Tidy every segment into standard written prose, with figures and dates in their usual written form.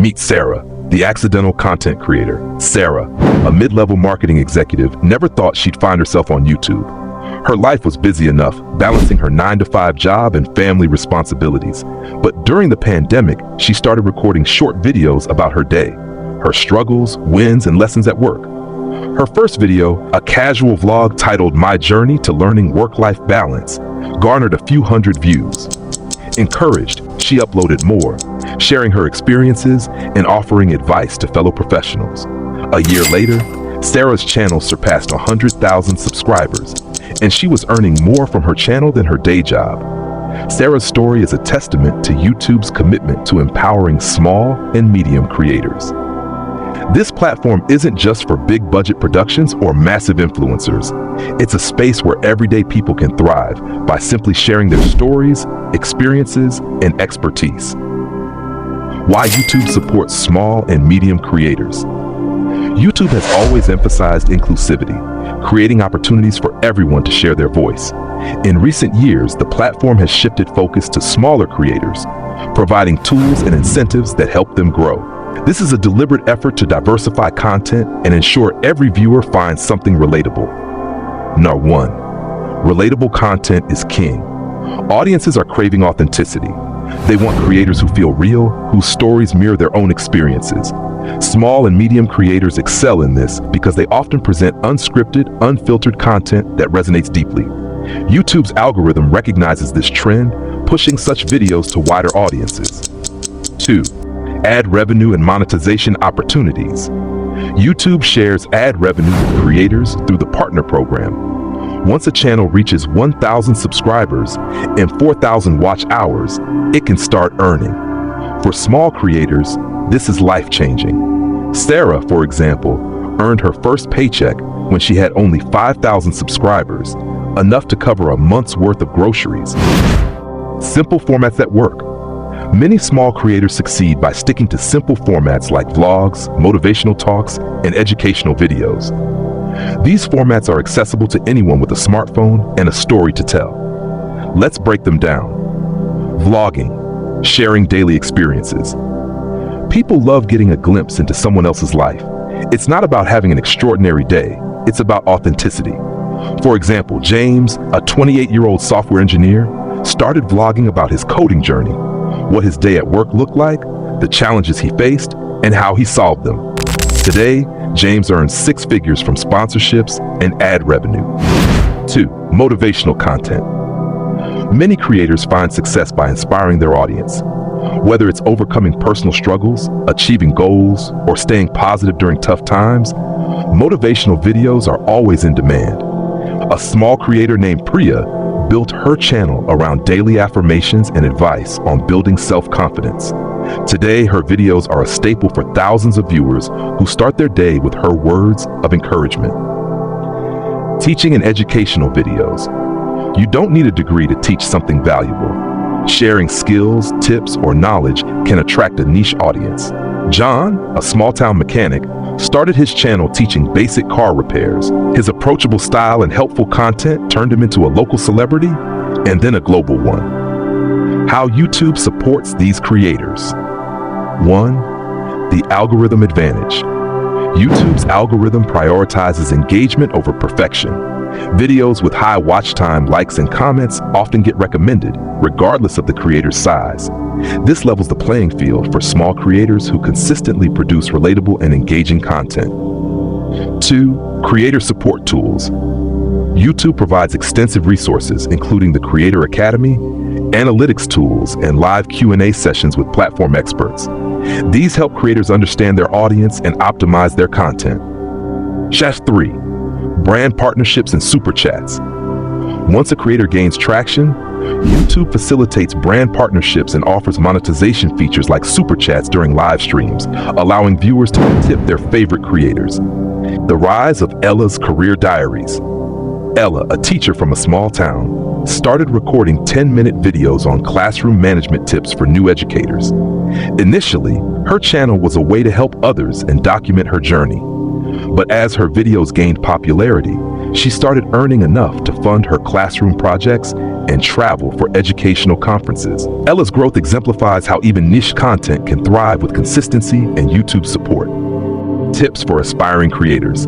Meet Sarah, the accidental content creator. Sarah, a mid-level marketing executive, never thought she'd find herself on YouTube. Her life was busy enough, balancing her 9-to-5 job and family responsibilities. But during the pandemic, she started recording short videos about her day, her struggles, wins, and lessons at work. Her first video, a casual vlog titled My Journey to Learning Work-Life Balance, garnered a few hundred views. Encouraged, she uploaded more, sharing her experiences and offering advice to fellow professionals. A year later, Sarah's channel surpassed 100,000 subscribers, and she was earning more from her channel than her day job. Sarah's story is a testament to YouTube's commitment to empowering small and medium creators. This platform isn't just for big-budget productions or massive influencers. It's a space where everyday people can thrive by simply sharing their stories, experiences, and expertise. Why YouTube supports small and medium creators. YouTube has always emphasized inclusivity, creating opportunities for everyone to share their voice. In recent years, the platform has shifted focus to smaller creators, providing tools and incentives that help them grow. This is a deliberate effort to diversify content and ensure every viewer finds something relatable. Number 1. Relatable content is king. Audiences are craving authenticity. They want creators who feel real, whose stories mirror their own experiences. Small and medium creators excel in this because they often present unscripted, unfiltered content that resonates deeply. YouTube's algorithm recognizes this trend, pushing such videos to wider audiences. 2. Ad revenue and monetization opportunities. YouTube shares ad revenue with creators through the Partner Program. Once a channel reaches 1,000 subscribers and 4,000 watch hours, it can start earning. For small creators, this is life-changing. Sarah, for example, earned her first paycheck when she had only 5,000 subscribers, enough to cover a month's worth of groceries. Simple formats that work. Many small creators succeed by sticking to simple formats like vlogs, motivational talks, and educational videos. These formats are accessible to anyone with a smartphone and a story to tell. Let's break them down. Vlogging, sharing daily experiences. People love getting a glimpse into someone else's life. It's not about having an extraordinary day, it's about authenticity. For example, James, a 28-year-old software engineer, started vlogging about his coding journey, what his day at work looked like, the challenges he faced, and how he solved them. Today, James earns 6 figures from sponsorships and ad revenue. 2. Motivational content. Many creators find success by inspiring their audience. Whether it's overcoming personal struggles, achieving goals, or staying positive during tough times, motivational videos are always in demand. A small creator named Priya built her channel around daily affirmations and advice on building self-confidence. Today, her videos are a staple for thousands of viewers who start their day with her words of encouragement. Teaching and educational videos. You don't need a degree to teach something valuable. Sharing skills, tips, or knowledge can attract a niche audience. John, a small-town mechanic, started his channel teaching basic car repairs. His approachable style and helpful content turned him into a local celebrity and then a global one. How YouTube supports these creators. 1. The algorithm advantage. YouTube's algorithm prioritizes engagement over perfection. Videos with high watch time, likes, and comments often get recommended, regardless of the creator's size. This levels the playing field for small creators who consistently produce relatable and engaging content. 2. Creator support tools. YouTube provides extensive resources, including the Creator Academy, analytics tools, and live Q&A sessions with platform experts. These help creators understand their audience and optimize their content. 3. Brand partnerships and super chats. Once a creator gains traction, YouTube facilitates brand partnerships and offers monetization features like super chats during live streams, allowing viewers to tip their favorite creators. The rise of Ella's career diaries. Ella, a teacher from a small town, started recording 10-minute videos on classroom management tips for new educators. Initially, her channel was a way to help others and document her journey. But as her videos gained popularity, she started earning enough to fund her classroom projects and travel for educational conferences. Ella's growth exemplifies how even niche content can thrive with consistency and YouTube support. Tips for aspiring creators.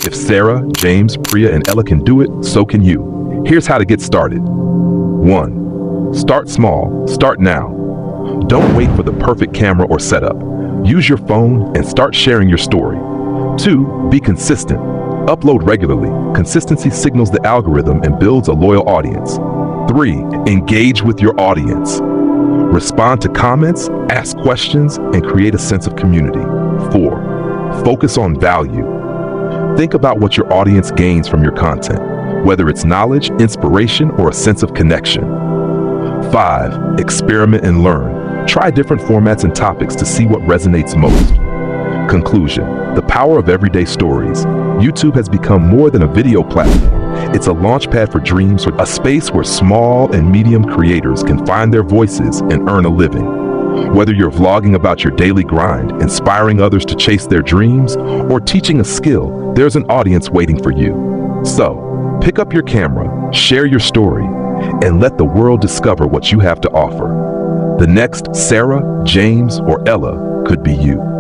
If Sarah, James, Priya, and Ella can do it, so can you. Here's how to get started. 1. Start small. Start now. Don't wait for the perfect camera or setup. Use your phone and start sharing your story. 2. Be consistent. Upload regularly. Consistency signals the algorithm and builds a loyal audience. 3. Engage with your audience. Respond to comments, ask questions, and create a sense of community. 4. Focus on value. Think about what your audience gains from your content, whether it's knowledge, inspiration, or a sense of connection. 5. Experiment and learn. Try different formats and topics to see what resonates most. Conclusion: the power of everyday stories. YouTube has become more than a video platform. It's a launchpad for dreams, a space where small and medium creators can find their voices and earn a living. Whether you're vlogging about your daily grind, inspiring others to chase their dreams, or teaching a skill, there's an audience waiting for you. So, pick up your camera, share your story, and let the world discover what you have to offer. The next Sarah, James, or Ella could be you.